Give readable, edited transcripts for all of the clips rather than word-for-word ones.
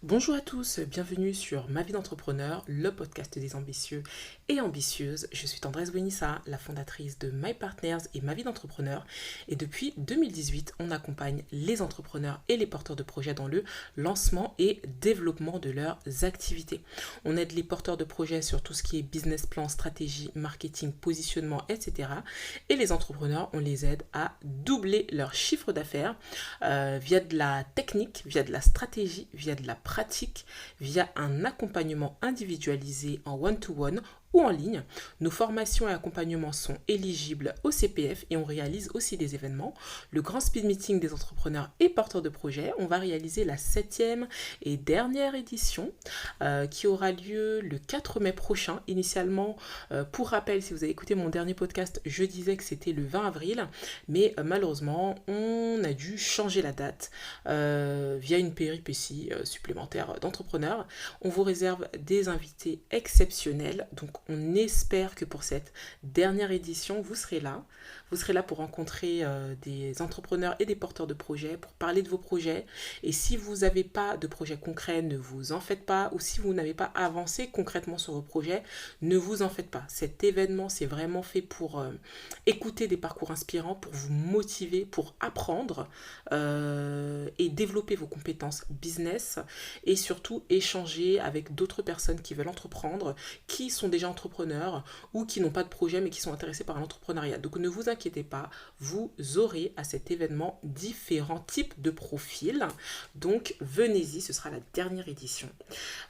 Bonjour à tous, bienvenue sur Ma vie d'entrepreneur, le podcast des ambitieux et ambitieuses. Je suis Tendresse Wenissa, la fondatrice de My Partners et Ma vie d'entrepreneur. Et depuis 2018, on accompagne les entrepreneurs et les porteurs de projets dans le lancement et développement de leurs activités. On aide les porteurs de projets sur tout ce qui est business plan, stratégie, marketing, positionnement, etc. Et les entrepreneurs, on les aide à doubler leur chiffre d'affaires via de la technique, via de la stratégie, via de la pratique, via un accompagnement individualisé en one-to-one ou en ligne. Nos formations et accompagnements sont éligibles au CPF et on réalise aussi des événements. Le grand speed meeting des entrepreneurs et porteurs de projets, on va réaliser la 7e et dernière édition qui aura lieu le 4 mai prochain. Initialement, pour rappel, si vous avez écouté mon dernier podcast, je disais que c'était le 20 avril, mais malheureusement, on a dû changer la date via une péripétie supplémentaire d'entrepreneurs. On vous réserve des invités exceptionnels, donc on espère que pour cette dernière édition, vous serez là. Vous serez là pour rencontrer des entrepreneurs et des porteurs de projets, pour parler de vos projets. Et si vous n'avez pas de projet concret, ne vous en faites pas. Ou si vous n'avez pas avancé concrètement sur vos projets, ne vous en faites pas. Cet événement, c'est vraiment fait pour écouter des parcours inspirants, pour vous motiver, pour apprendre et développer vos compétences business et surtout échanger avec d'autres personnes qui veulent entreprendre, qui sont déjà entrepreneurs ou qui n'ont pas de projet mais qui sont intéressés par l'entrepreneuriat. Donc ne vous inquiétez pas, vous aurez à cet événement différents types de profils. Donc venez-y, ce sera la dernière édition.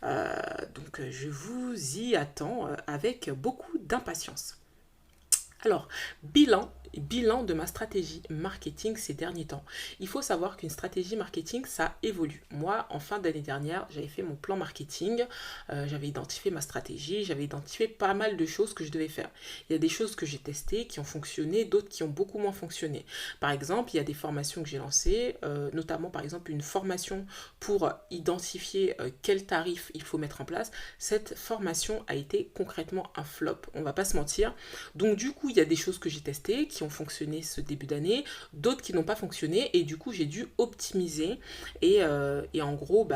Donc je vous y attends avec beaucoup d'impatience. Alors, bilan de ma stratégie marketing ces derniers temps. Il faut savoir qu'une stratégie marketing, ça évolue. Moi, en fin d'année dernière, j'avais fait mon plan marketing, j'avais identifié ma stratégie, j'avais identifié pas mal de choses que je devais faire. Il y a des choses que j'ai testées, qui ont fonctionné, d'autres qui ont beaucoup moins fonctionné. Par exemple, il y a des formations que j'ai lancées, notamment par exemple une formation pour identifier quel tarif il faut mettre en place. Cette formation a été concrètement un flop, on va pas se mentir. Donc du coup, il y a des choses que j'ai testées qui ont fonctionné ce début d'année, d'autres qui n'ont pas fonctionné et du coup j'ai dû optimiser et en gros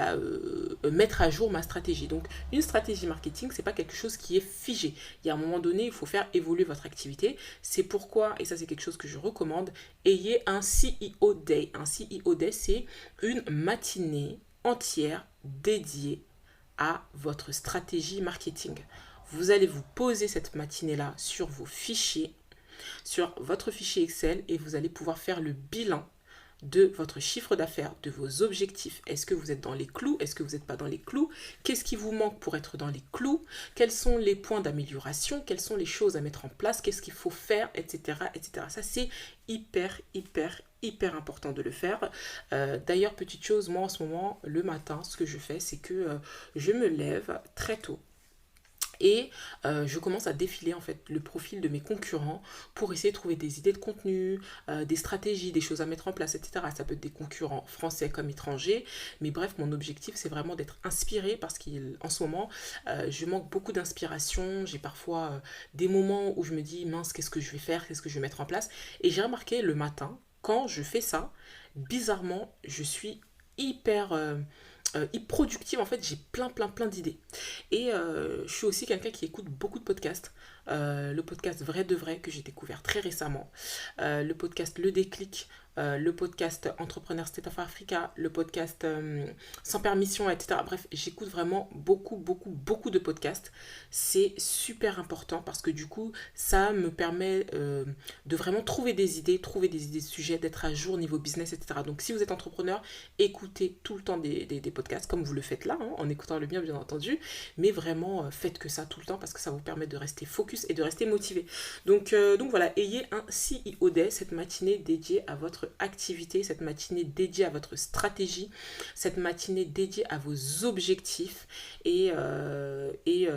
mettre à jour ma stratégie. Donc une stratégie marketing, c'est pas quelque chose qui est figé. Il y a un moment donné, il faut faire évoluer votre activité. C'est pourquoi, et ça c'est quelque chose que je recommande, ayez un CEO Day. Un CEO Day, c'est une matinée entière dédiée à votre stratégie marketing. Vous allez vous poser cette matinée-là sur vos fichiers, sur votre fichier Excel et vous allez pouvoir faire le bilan de votre chiffre d'affaires, de vos objectifs. Est-ce que vous êtes dans les clous? Est-ce que vous n'êtes pas dans les clous? Qu'est-ce qui vous manque pour être dans les clous? Quels sont les points d'amélioration? Quelles sont les choses à mettre en place? Qu'est-ce qu'il faut faire? Etc. etc. Ça, c'est hyper important de le faire. D'ailleurs, petite chose, moi en ce moment, le matin, ce que je fais, c'est que je me lève très tôt. Et je commence à défiler en fait le profil de mes concurrents pour essayer de trouver des idées de contenu, des stratégies, des choses à mettre en place, etc. Ça peut être des concurrents français comme étrangers, mais bref, mon objectif c'est vraiment d'être inspirée parce qu'en ce moment, je manque beaucoup d'inspiration. J'ai parfois des moments où je me dis mince, qu'est-ce que je vais faire, qu'est-ce que je vais mettre en place. Et j'ai remarqué le matin, quand je fais ça, bizarrement, je suis hyper productive. En fait, j'ai plein d'idées. Et je suis aussi quelqu'un qui écoute beaucoup de podcasts. Le podcast Vrai de Vrai que j'ai découvert très récemment. Le podcast Le Déclic. Le podcast Entrepreneur State of Africa. Le podcast Sans Permission, etc. Bref, j'écoute vraiment beaucoup de podcasts. C'est super important parce que du coup, ça me permet de vraiment trouver des idées de sujets, d'être à jour niveau business, etc. Donc, si vous êtes entrepreneur, écoutez tout le temps des podcasts comme vous le faites là, hein, en écoutant le bien entendu. Mais vraiment, faites que ça tout le temps parce que ça vous permet de rester focus et de rester motivé. Donc voilà, ayez un CEO Day, cette matinée dédiée à votre activité, cette matinée dédiée à votre stratégie, cette matinée dédiée à vos objectifs. Et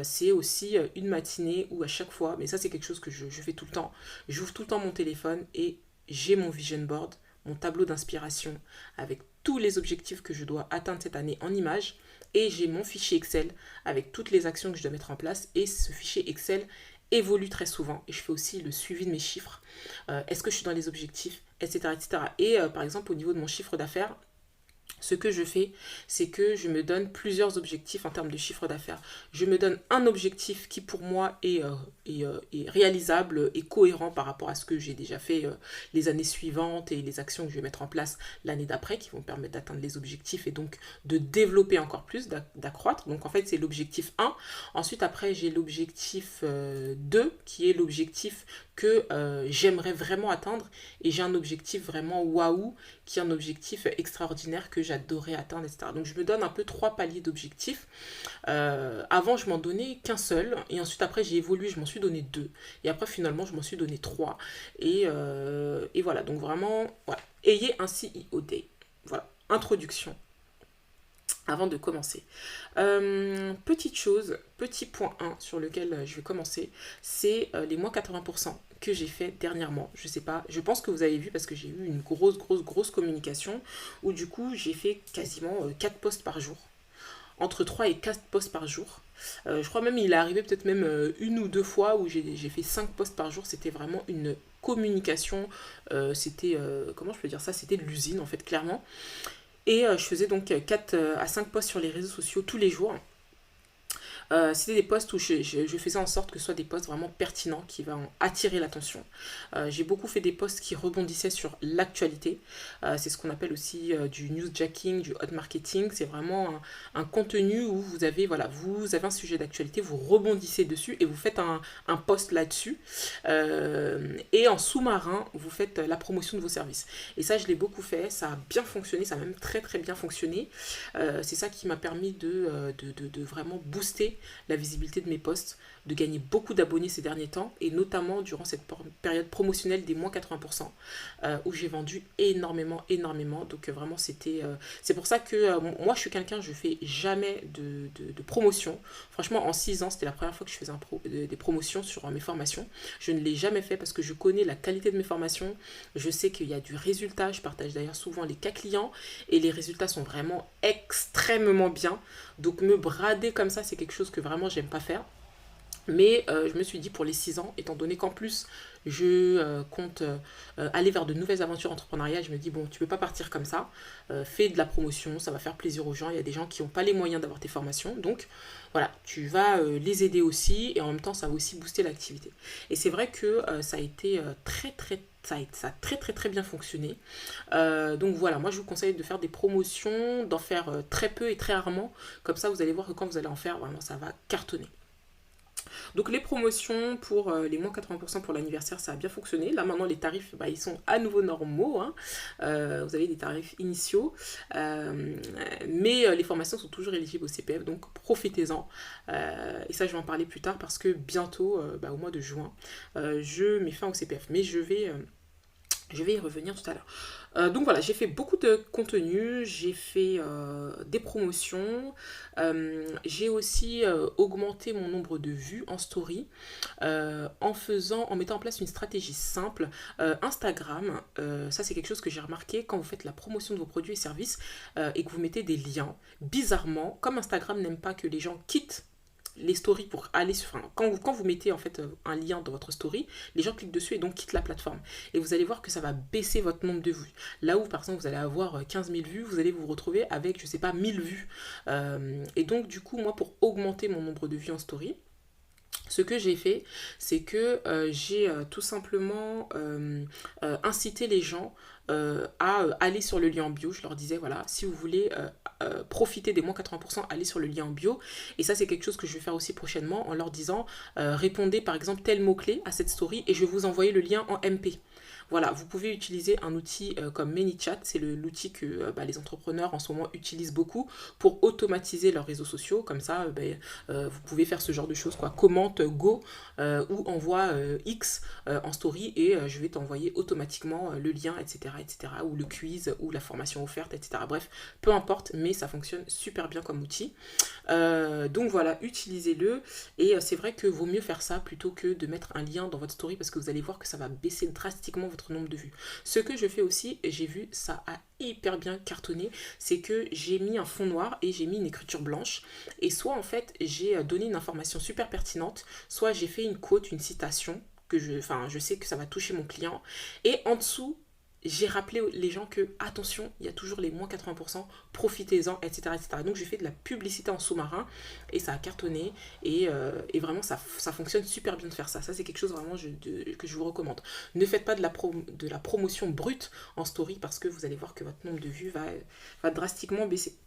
c'est aussi une matinée où à chaque fois, mais ça c'est quelque chose que je fais tout le temps, j'ouvre tout le temps mon téléphone et j'ai mon vision board, mon tableau d'inspiration avec tous les objectifs que je dois atteindre cette année en images. Et j'ai mon fichier Excel avec toutes les actions que je dois mettre en place. Et ce fichier Excel évolue très souvent et je fais aussi le suivi de mes chiffres. Est-ce que je suis dans les objectifs, etc. etc. Et par exemple, au niveau de mon chiffre d'affaires, ce que je fais, c'est que je me donne plusieurs objectifs en termes de chiffre d'affaires. Je me donne un objectif qui pour moi est réalisable et cohérent par rapport à ce que j'ai déjà fait les années suivantes et les actions que je vais mettre en place l'année d'après qui vont me permettre d'atteindre les objectifs et donc de développer encore plus, d'accroître. Donc en fait c'est l'objectif 1. Ensuite après j'ai l'objectif 2 qui est l'objectif que j'aimerais vraiment atteindre et j'ai un objectif vraiment waouh qui est un objectif extraordinaire que j'adorais atteindre, etc. Donc je me donne un peu 3 paliers d'objectifs. Avant je m'en donnais qu'un seul et ensuite après j'ai évolué, je m'en suis donné 2 et après finalement je m'en suis donné 3 et voilà, donc vraiment voilà. Ayez un CEO Day. Voilà, introduction avant de commencer. Petite chose, petit point 1 sur lequel je vais commencer, c'est les moins 80% que j'ai fait dernièrement. Je sais pas, je pense que vous avez vu parce que j'ai eu une grosse communication où du coup j'ai fait quasiment 4 posts par jour. Entre 3 et 4 posts par jour. Je crois même il est arrivé peut-être même une ou deux fois où j'ai fait 5 posts par jour. C'était vraiment une communication. C'était, comment je peux dire ça, c'était de l'usine en fait, clairement. Et je faisais donc 4 à 5 posts sur les réseaux sociaux tous les jours. C'était des posts où je faisais en sorte que ce soit des posts vraiment pertinents qui vont attirer l'attention. J'ai beaucoup fait des posts qui rebondissaient sur l'actualité. C'est ce qu'on appelle aussi du newsjacking, du hot marketing. C'est vraiment un contenu où vous avez, voilà, vous avez un sujet d'actualité, vous rebondissez dessus et vous faites un post là-dessus. Et en sous-marin, vous faites la promotion de vos services. Et ça, je l'ai beaucoup fait. Ça a bien fonctionné. Ça a même très bien fonctionné. C'est ça qui m'a permis de vraiment booster la visibilité de mes posts, de gagner beaucoup d'abonnés ces derniers temps et notamment durant cette période promotionnelle des moins 80% où j'ai vendu énormément donc vraiment c'était c'est pour ça que moi je suis quelqu'un, je fais jamais de promotion. Franchement en 6 ans c'était la première fois que je faisais des promotions sur mes formations. Je ne l'ai jamais fait parce que je connais la qualité de mes formations, je sais qu'il y a du résultat, je partage d'ailleurs souvent les cas clients et les résultats sont vraiment extrêmement bien. Donc me brader comme ça c'est quelque chose que vraiment j'aime pas faire. Mais je me suis dit pour les 6 ans, étant donné qu'en plus je compte aller vers de nouvelles aventures entrepreneuriales, je me dis bon tu peux pas partir comme ça, fais de la promotion, ça va faire plaisir aux gens, il y a des gens qui n'ont pas les moyens d'avoir tes formations, donc voilà, tu vas les aider aussi et en même temps ça va aussi booster l'activité. Et c'est vrai que ça a été ça a très bien fonctionné. Donc voilà, moi je vous conseille de faire des promotions, d'en faire très peu et très rarement, comme ça vous allez voir que quand vous allez en faire, vraiment ça va cartonner. Donc les promotions pour les moins 80% pour l'anniversaire, ça a bien fonctionné. Là maintenant les tarifs, ils sont à nouveau normaux. Hein. Vous avez des tarifs initiaux. Mais les formations sont toujours éligibles au CPF, donc profitez-en. Et ça je vais en parler plus tard parce que bientôt, au mois de juin, je mets fin au CPF. Mais je vais y revenir tout à l'heure. Donc voilà, j'ai fait beaucoup de contenu, j'ai fait des promotions, j'ai aussi augmenté mon nombre de vues en story en mettant en place une stratégie simple. Instagram, ça c'est quelque chose que j'ai remarqué quand vous faites la promotion de vos produits et services et que vous mettez des liens. Bizarrement, comme Instagram n'aime pas que les gens quittent les stories pour aller sur... Enfin, quand vous mettez en fait un lien dans votre story, les gens cliquent dessus et donc quittent la plateforme. Et vous allez voir que ça va baisser votre nombre de vues. Là où par exemple vous allez avoir 15 000 vues, vous allez vous retrouver avec, je sais pas, 1000 vues. Et donc du coup, moi pour augmenter mon nombre de vues en story, ce que j'ai fait, c'est que j'ai tout simplement incité les gens à aller sur le lien en bio. Je leur disais, voilà, si vous voulez profiter des moins 80%, allez sur le lien en bio. Et ça, c'est quelque chose que je vais faire aussi prochainement en leur disant, répondez par exemple tel mot-clé à cette story et je vais vous envoyer le lien en MP. Voilà, vous pouvez utiliser un outil comme ManyChat, c'est l'outil que les entrepreneurs en ce moment utilisent beaucoup pour automatiser leurs réseaux sociaux. Comme ça, vous pouvez faire ce genre de choses, quoi. Commente Go ou envoie X en story et je vais t'envoyer automatiquement le lien, etc., ou le quiz ou la formation offerte, etc. Bref, peu importe, mais ça fonctionne super bien comme outil. Donc voilà, utilisez-le et c'est vrai que vaut mieux faire ça plutôt que de mettre un lien dans votre story parce que vous allez voir que ça va baisser drastiquement votre nombre de vues. Ce que je fais aussi, et j'ai vu, ça a hyper bien cartonné, c'est que j'ai mis un fond noir et j'ai mis une écriture blanche. Et soit en fait, j'ai donné une information super pertinente, soit j'ai fait une quote, une citation, je sais que ça va toucher mon client. Et en dessous, j'ai rappelé les gens que, attention, il y a toujours les moins 80%, profitez-en, etc., etc. Donc j'ai fait de la publicité en sous-marin et ça a cartonné et vraiment ça fonctionne super bien de faire ça. Ça c'est quelque chose vraiment que je vous recommande. Ne faites pas de la promotion brute en story parce que vous allez voir que votre nombre de vues va drastiquement baisser.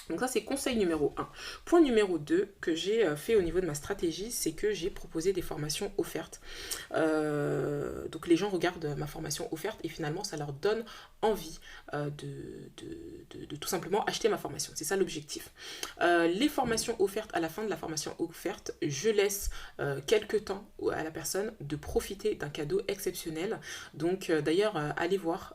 Donc ça, c'est conseil numéro 1. Point numéro 2 que j'ai fait au niveau de ma stratégie, c'est que j'ai proposé des formations offertes. Donc les gens regardent ma formation offerte et finalement, ça leur donne envie de tout simplement acheter ma formation. C'est ça l'objectif. Les formations offertes, à la fin de la formation offerte, je laisse quelques temps à la personne de profiter d'un cadeau exceptionnel. Donc d'ailleurs, allez voir,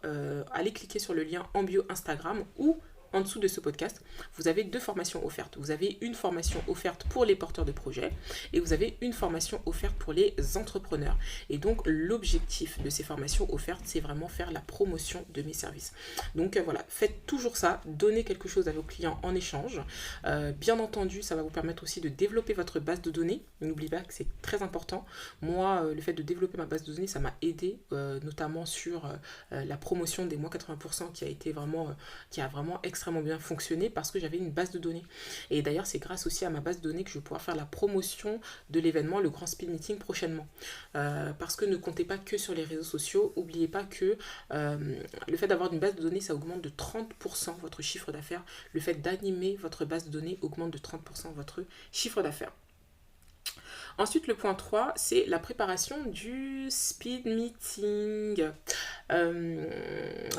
allez cliquer sur le lien en bio Instagram ou en dessous de ce podcast, vous avez 2 formations offertes. Vous avez une formation offerte pour les porteurs de projets et vous avez une formation offerte pour les entrepreneurs. Et donc, l'objectif de ces formations offertes, c'est vraiment faire la promotion de mes services. Donc, voilà, faites toujours ça. Donnez quelque chose à vos clients en échange. Bien entendu, ça va vous permettre aussi de développer votre base de données. N'oubliez pas que c'est très important. Moi, le fait de développer ma base de données, ça m'a aidé, notamment sur la promotion des moins 80% qui a vraiment extrêmement bien fonctionné parce que j'avais une base de données. Et d'ailleurs, c'est grâce aussi à ma base de données que je vais pouvoir faire la promotion de l'événement, le Grand Speed Meeting prochainement. Parce que ne comptez pas que sur les réseaux sociaux. N'oubliez pas que le fait d'avoir une base de données, ça augmente de 30% votre chiffre d'affaires. Le fait d'animer votre base de données augmente de 30% votre chiffre d'affaires. Ensuite, le point 3, c'est la préparation du speed meeting.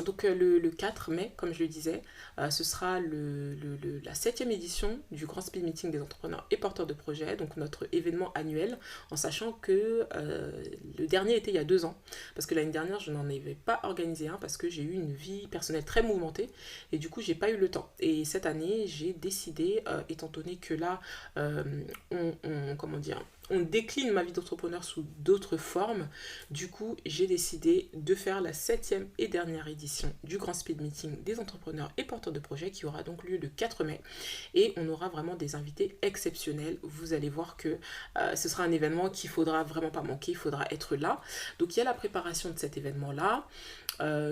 Donc le 4 mai, comme je le disais, ce sera la 7e édition du Grand Speed Meeting des entrepreneurs et porteurs de projets, donc notre événement annuel, en sachant que le dernier était il y a 2 ans, parce que l'année dernière, je n'en avais pas organisé un, parce que j'ai eu une vie personnelle très mouvementée, et du coup, j'ai pas eu le temps. Et cette année, j'ai décidé, étant donné que là, on décline ma vie d'entrepreneur sous d'autres formes. Du coup, j'ai décidé de faire la 7e et dernière édition du Grand Speed Meeting des entrepreneurs et porteurs de projets qui aura donc lieu le 4 mai. Et on aura vraiment des invités exceptionnels. Vous allez voir que ce sera un événement qu'il ne faudra vraiment pas manquer, il faudra être là. Donc il y a la préparation de cet événement-là.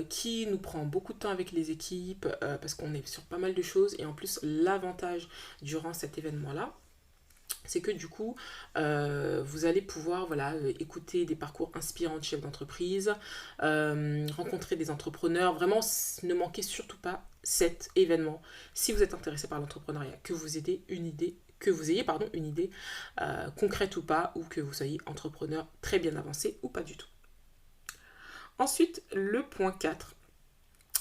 Qui nous prend beaucoup de temps avec les équipes parce qu'on est sur pas mal de choses. Et en plus, l'avantage durant cet événement-là, c'est que du coup, vous allez pouvoir écouter des parcours inspirants de chefs d'entreprise, rencontrer des entrepreneurs. Vraiment, ne manquez surtout pas cet événement. Si vous êtes intéressé par l'entrepreneuriat, que vous ayez une idée concrète ou pas, ou que vous soyez entrepreneur très bien avancé ou pas du tout. Ensuite, le point 4,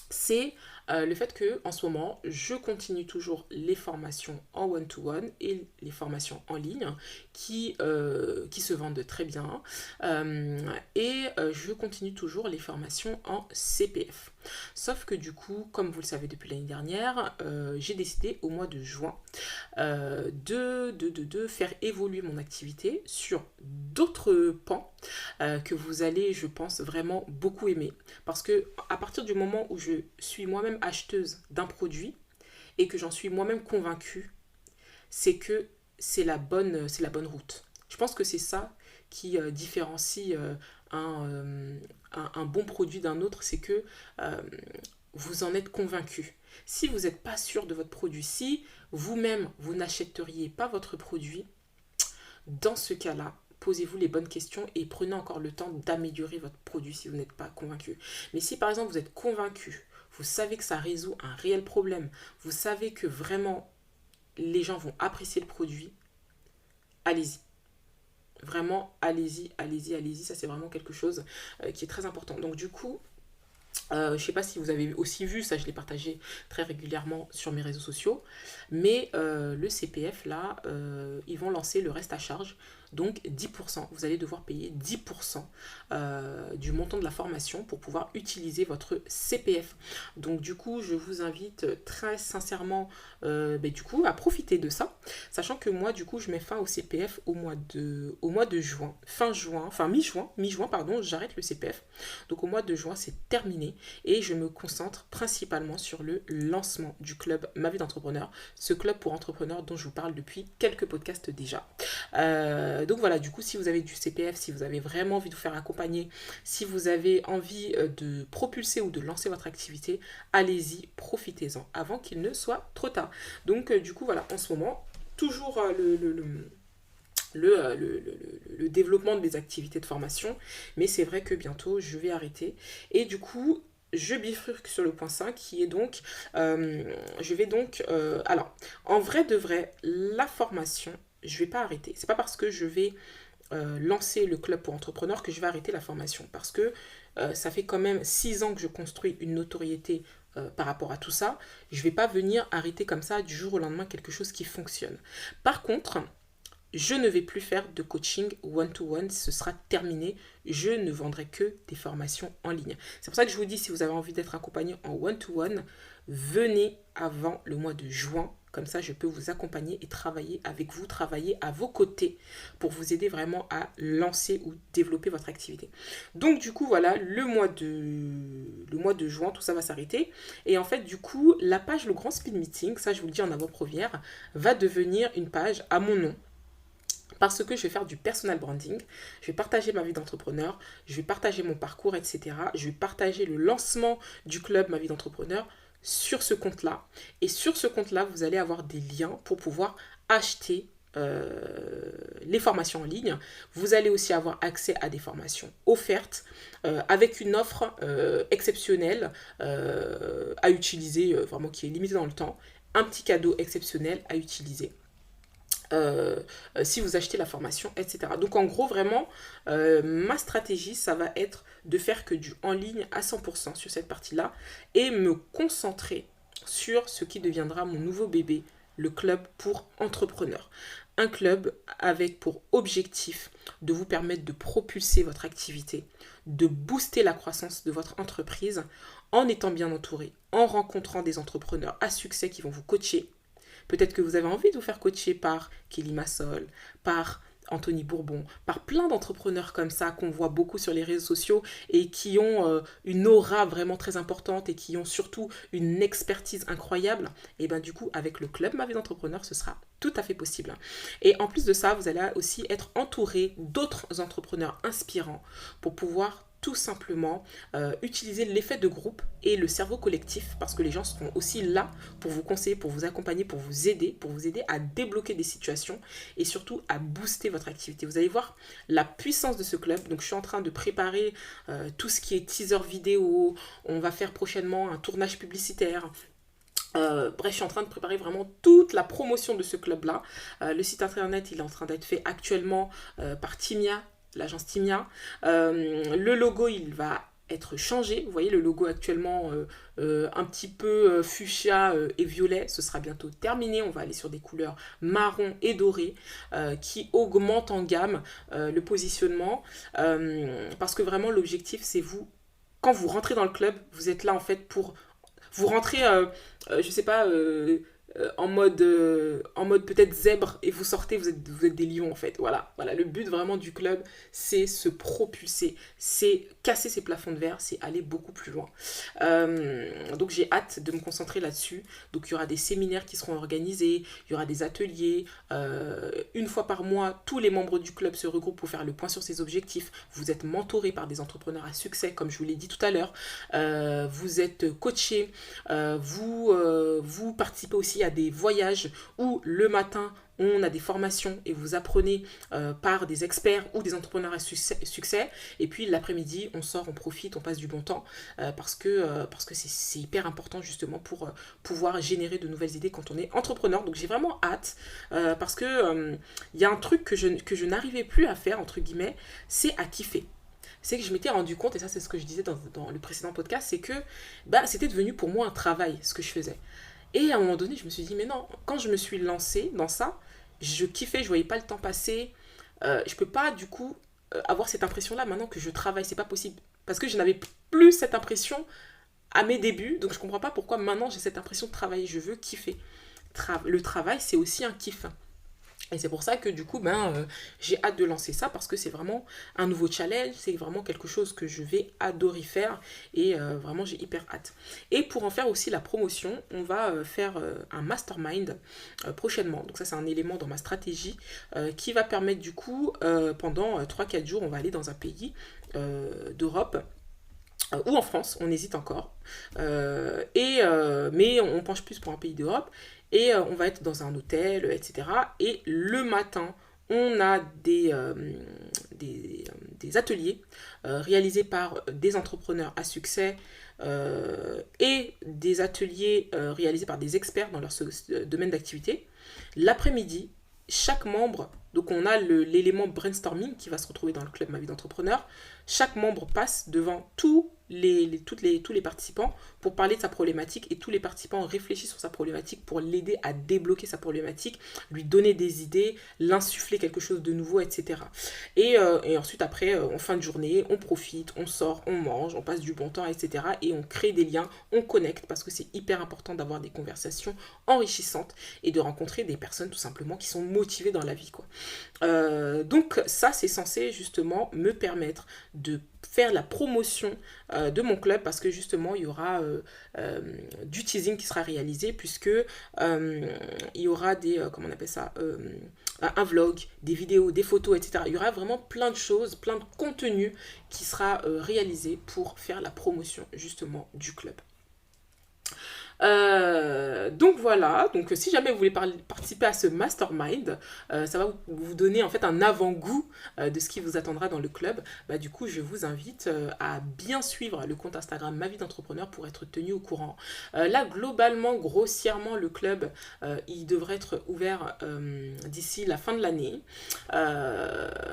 c'est le fait que en ce moment, je continue toujours les formations en one-to-one et les formations en ligne qui se vendent très bien. Et je continue toujours les formations en CPF. Sauf que du coup, comme vous le savez depuis l'année dernière, j'ai décidé au mois de juin de faire évoluer mon activité sur d'autres pans que vous allez, je pense, vraiment beaucoup aimer. Parce que à partir du moment où je suis moi-même acheteuse d'un produit et que j'en suis moi-même convaincue, c'est que c'est la bonne route. Je pense que c'est ça qui différencie un bon produit d'un autre, c'est que vous en êtes convaincu. Si vous n'êtes pas sûr de votre produit, si vous-même vous n'achèteriez pas votre produit, dans ce cas-là, posez-vous les bonnes questions et prenez encore le temps d'améliorer votre produit si vous n'êtes pas convaincu. Mais si par exemple vous êtes convaincu, vous savez que ça résout un réel problème, vous savez que vraiment les gens vont apprécier le produit, allez-y. Vraiment, allez-y. Ça, c'est vraiment quelque chose qui est très important. Donc du coup, je ne sais pas si vous avez aussi vu, ça je l'ai partagé très régulièrement sur mes réseaux sociaux, mais le CPF là, ils vont lancer le reste à charge. Donc 10%, vous allez devoir payer 10% du montant de la formation pour pouvoir utiliser votre CPF. Donc du coup, je vous invite très sincèrement du coup, à profiter de ça, sachant que moi, du coup, je mets fin au CPF au mois de juin, mi-juin, pardon, j'arrête le CPF. Donc au mois de juin, c'est terminé et je me concentre principalement sur le lancement du club Ma Vie d'entrepreneur, ce club pour entrepreneurs dont je vous parle depuis quelques podcasts déjà. Donc voilà, du coup, si vous avez du CPF, si vous avez vraiment envie de vous faire accompagner, si vous avez envie de propulser ou de lancer votre activité, allez-y, profitez-en avant qu'il ne soit trop tard. Donc du coup, voilà, en ce moment, toujours le développement de mes activités de formation, mais c'est vrai que bientôt je vais arrêter. Et du coup, je bifurque sur le point 5 qui est donc, je vais donc, alors, en vrai de vrai, la formation, je vais pas arrêter. C'est pas parce que je vais lancer le club pour entrepreneurs que je vais arrêter la formation. Parce que ça fait quand même 6 ans que je construis une notoriété par rapport à tout ça. Je ne vais pas venir arrêter comme ça du jour au lendemain quelque chose qui fonctionne. Par contre, je ne vais plus faire de coaching one-to-one, ce sera terminé. Je ne vendrai que des formations en ligne. C'est pour ça que je vous dis, si vous avez envie d'être accompagné en one-to-one, venez avant le mois de juin. Comme ça, je peux vous accompagner et travailler avec vous, travailler à vos côtés pour vous aider vraiment à lancer ou développer votre activité. Donc, du coup, voilà, le mois de juin, tout ça va s'arrêter. Et en fait, du coup, la page Le Grand Speed Meeting, ça, je vous le dis en avant-première, va devenir une page à mon nom. Parce que je vais faire du personal branding, je vais partager ma vie d'entrepreneur, je vais partager mon parcours, etc. Je vais partager le lancement du club Ma Vie d'entrepreneur sur ce compte-là. Et sur ce compte-là, vous allez avoir des liens pour pouvoir acheter les formations en ligne. Vous allez aussi avoir accès à des formations offertes avec une offre exceptionnelle à utiliser, vraiment qui est limitée dans le temps. Un petit cadeau exceptionnel à utiliser. Si vous achetez la formation, etc. Donc en gros, vraiment, ma stratégie, ça va être de faire que du en ligne à 100% sur cette partie-là et me concentrer sur ce qui deviendra mon nouveau bébé, le club pour entrepreneurs. Un club avec pour objectif de vous permettre de propulser votre activité, de booster la croissance de votre entreprise en étant bien entouré, en rencontrant des entrepreneurs à succès qui vont vous coacher. Peut-être que vous avez envie de vous faire coacher par Kelly Massol, par Anthony Bourbon, par plein d'entrepreneurs comme ça qu'on voit beaucoup sur les réseaux sociaux et qui ont une aura vraiment très importante et qui ont surtout une expertise incroyable. Et bien du coup, avec le club Ma Vie d'entrepreneur, ce sera tout à fait possible. Et en plus de ça, vous allez aussi être entouré d'autres entrepreneurs inspirants pour pouvoir tout simplement utiliser l'effet de groupe et le cerveau collectif parce que les gens seront aussi là pour vous conseiller, pour vous accompagner, pour vous aider à débloquer des situations et surtout à booster votre activité. Vous allez voir la puissance de ce club. Donc je suis en train de préparer tout ce qui est teaser vidéo. On va faire prochainement un tournage publicitaire. Bref, je suis en train de préparer vraiment toute la promotion de ce club-là. Le site internet, il est en train d'être fait actuellement par Timia, l'agence Timia. Le logo, il va être changé. Vous voyez le logo actuellement un petit peu fuchsia et violet. Ce sera bientôt terminé. On va aller sur des couleurs marron et doré qui augmentent en gamme le positionnement. Parce que vraiment, l'objectif, c'est vous. Quand vous rentrez dans le club, vous êtes là en fait pour... Vous rentrez, je sais pas... en mode peut-être zèbre et vous sortez, vous êtes des lions en fait. Voilà, le but vraiment du club, c'est se propulser, c'est casser ses plafonds de verre, c'est aller beaucoup plus loin. Donc j'ai hâte de me concentrer là-dessus. Donc il y aura des séminaires qui seront organisés, il y aura des ateliers. Une fois par mois, tous les membres du club se regroupent pour faire le point sur ses objectifs. Vous êtes mentorés par des entrepreneurs à succès, comme je vous l'ai dit tout à l'heure. Vous êtes coachés, vous participez aussi à des voyages où le matin on a des formations et vous apprenez par des experts ou des entrepreneurs à succès et puis l'après-midi on sort, on profite, on passe du bon temps parce que c'est hyper important justement pour pouvoir générer de nouvelles idées quand on est entrepreneur. Donc j'ai vraiment hâte parce que il y a un truc que je n'arrivais plus à faire entre guillemets, c'est à kiffer. C'est que je m'étais rendu compte, et ça c'est ce que je disais dans le précédent podcast, c'est que c'était devenu pour moi un travail ce que je faisais. Et à un moment donné, je me suis dit, mais non, quand je me suis lancée dans ça, je kiffais, je voyais pas le temps passer. je peux pas du coup avoir cette impression-là maintenant que je travaille. C'est pas possible. Parce que je n'avais plus cette impression à mes débuts. Donc je comprends pas pourquoi maintenant j'ai cette impression de travailler. Je veux kiffer. Le travail, c'est aussi un kiff. Et c'est pour ça que du coup, j'ai hâte de lancer ça parce que c'est vraiment un nouveau challenge, c'est vraiment quelque chose que je vais adorer faire et vraiment j'ai hyper hâte. Et pour en faire aussi la promotion, on va faire un mastermind prochainement. Donc ça c'est un élément dans ma stratégie qui va permettre du coup, pendant 3-4 jours, on va aller dans un pays d'Europe ou en France, on hésite encore. Mais on penche plus pour un pays d'Europe. Et on va être dans un hôtel, etc. Et le matin, on a des ateliers réalisés par des entrepreneurs à succès et des ateliers réalisés par des experts dans leur domaine d'activité. L'après-midi, chaque membre, donc on a l'élément brainstorming qui va se retrouver dans le club Ma Vie d'entrepreneur. Chaque membre passe devant tous les participants pour parler de sa problématique et tous les participants réfléchissent sur sa problématique pour l'aider à débloquer sa problématique, lui donner des idées, l'insuffler quelque chose de nouveau, etc. Et ensuite après, en fin de journée, on profite, on sort, on mange, on passe du bon temps, etc. Et on crée des liens, on connecte parce que c'est hyper important d'avoir des conversations enrichissantes et de rencontrer des personnes tout simplement qui sont motivées dans la vie, quoi. Donc ça c'est censé justement me permettre de faire la promotion de mon club parce que justement il y aura du teasing qui sera réalisé puisque il y aura des comment on appelle ça, un vlog, des vidéos, des photos, etc. Il y aura vraiment plein de choses, plein de contenu qui sera réalisé pour faire la promotion justement du club. Donc voilà, donc si jamais vous voulez participer à ce mastermind, ça va vous donner en fait un avant-goût de ce qui vous attendra dans le club. Du coup, je vous invite à bien suivre le compte Instagram Ma Vie d'entrepreneur pour être tenu au courant. Là, globalement, grossièrement, le club, il devrait être ouvert d'ici la fin de l'année.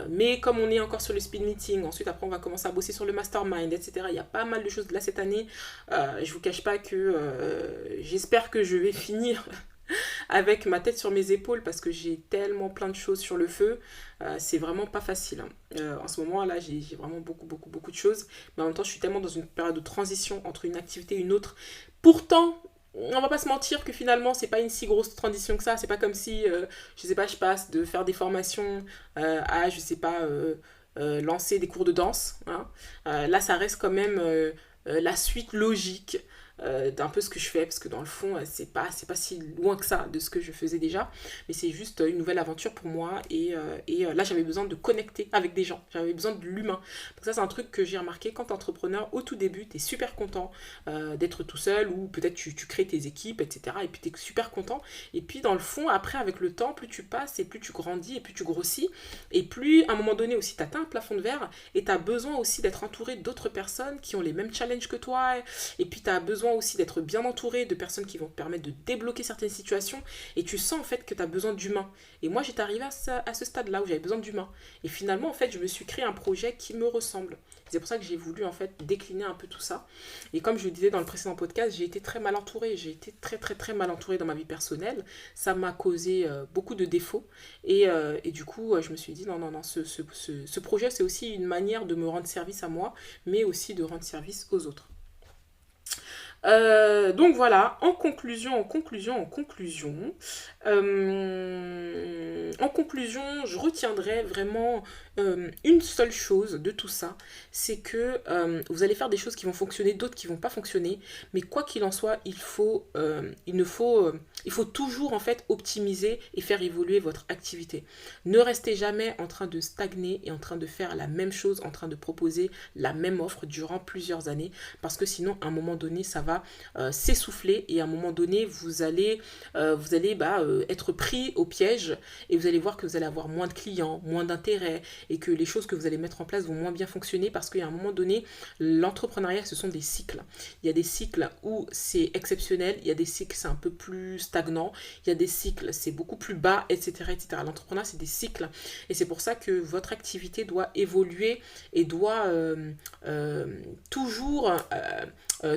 Mais comme on est encore sur le speed meeting, ensuite après on va commencer à bosser sur le mastermind, etc. Il y a pas mal de choses là cette année. Je vous cache pas que j'espère que je vais finir avec ma tête sur mes épaules parce que j'ai tellement plein de choses sur le feu. C'est vraiment pas facile. En ce moment là, j'ai vraiment beaucoup de choses. Mais en même temps, je suis tellement dans une période de transition entre une activité et une autre. Pourtant, on va pas se mentir que finalement, c'est pas une si grosse transition que ça. C'est pas comme si, je sais pas, je passe de faire des formations à, je sais pas, lancer des cours de danse. Hein. Là, ça reste quand même la suite logique d'un peu ce que je fais parce que dans le fond c'est pas si loin que ça de ce que je faisais déjà mais c'est juste une nouvelle aventure pour moi et là j'avais besoin de connecter avec des gens, j'avais besoin de l'humain. Donc ça c'est un truc que j'ai remarqué quand t'es entrepreneur au tout début, t'es super content d'être tout seul ou peut-être tu crées tes équipes, etc. Et puis t'es super content et puis dans le fond après avec le temps plus tu passes et plus tu grandis et plus tu grossis et plus à un moment donné aussi t'atteins un plafond de verre et t'as besoin aussi d'être entouré d'autres personnes qui ont les mêmes challenges que toi et puis t'as besoin aussi d'être bien entouré de personnes qui vont te permettre de débloquer certaines situations et tu sens en fait que tu as besoin d'humain. Et moi j'étais arrivée à ce stade-là où j'avais besoin d'humain. Et finalement en fait je me suis créé un projet qui me ressemble. C'est pour ça que j'ai voulu en fait décliner un peu tout ça. Et comme je le disais dans le précédent podcast, j'ai été très mal entourée. J'ai été très mal entourée dans ma vie personnelle. Ça m'a causé beaucoup de défauts. Et du coup je me suis dit non, ce projet c'est aussi une manière de me rendre service à moi, mais aussi de rendre service aux autres. Donc voilà, en conclusion, je retiendrai vraiment une seule chose de tout ça, c'est que vous allez faire des choses qui vont fonctionner, d'autres qui vont pas fonctionner, mais quoi qu'il en soit, il faut toujours en fait optimiser et faire évoluer votre activité. Ne restez jamais en train de stagner et en train de faire la même chose, en train de proposer la même offre durant plusieurs années, parce que sinon à un moment donné ça va s'essouffler et à un moment donné vous allez être pris au piège et vous allez voir que vous allez avoir moins de clients, moins d'intérêt et que les choses que vous allez mettre en place vont moins bien fonctionner parce qu'à un moment donné l'entrepreneuriat ce sont des cycles. Il y a des cycles où c'est exceptionnel, il y a des cycles c'est un peu plus stagnant, il y a des cycles c'est beaucoup plus bas, etc. L'entrepreneuriat c'est des cycles et c'est pour ça que votre activité doit évoluer et doit toujours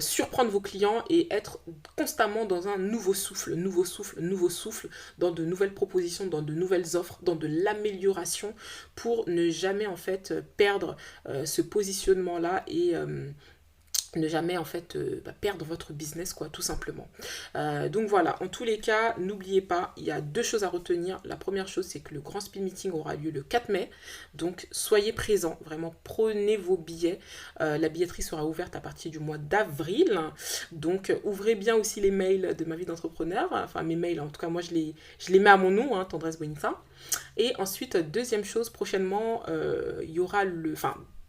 surprendre vos clients et être constamment dans un nouveau souffle, dans de nouvelles propositions, dans de nouvelles offres, dans de l'amélioration pour ne jamais en fait perdre ce positionnement-là et ne jamais en fait perdre votre business quoi tout simplement. Donc voilà, en tous les cas n'oubliez pas, il y a deux choses à retenir. La première chose, c'est que le grand speed meeting aura lieu le 4 mai, donc soyez présents, vraiment prenez vos billets. La billetterie sera ouverte à partir du mois d'avril, donc ouvrez bien aussi les mails de ma vie d'entrepreneur, enfin mes mails en tout cas moi je les mets à mon nom, hein, Tendresse Bonita. Et ensuite deuxième chose, prochainement il y aura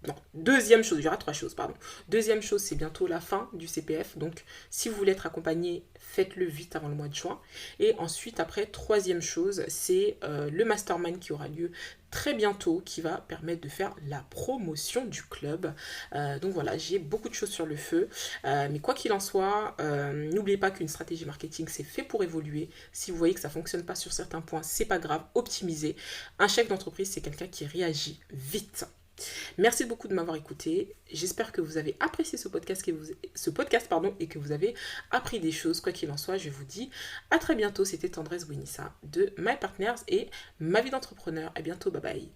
non, deuxième chose, il y aura trois choses, pardon. Deuxième chose, c'est bientôt la fin du CPF. Donc, si vous voulez être accompagné, faites-le vite avant le mois de juin. Et ensuite, après, troisième chose, c'est le mastermind qui aura lieu très bientôt, qui va permettre de faire la promotion du club. Donc voilà, j'ai beaucoup de choses sur le feu. Mais quoi qu'il en soit, n'oubliez pas qu'une stratégie marketing, c'est fait pour évoluer. Si vous voyez que ça ne fonctionne pas sur certains points, c'est pas grave, optimisez. Un chef d'entreprise, c'est quelqu'un qui réagit vite. Merci beaucoup de m'avoir écouté. J'espère que vous avez apprécié ce podcast, et que vous avez appris des choses. Quoi qu'il en soit, je vous dis à très bientôt. C'était Tendresse Winissa de My Partners et Ma Vie d'entrepreneur. À bientôt, bye bye.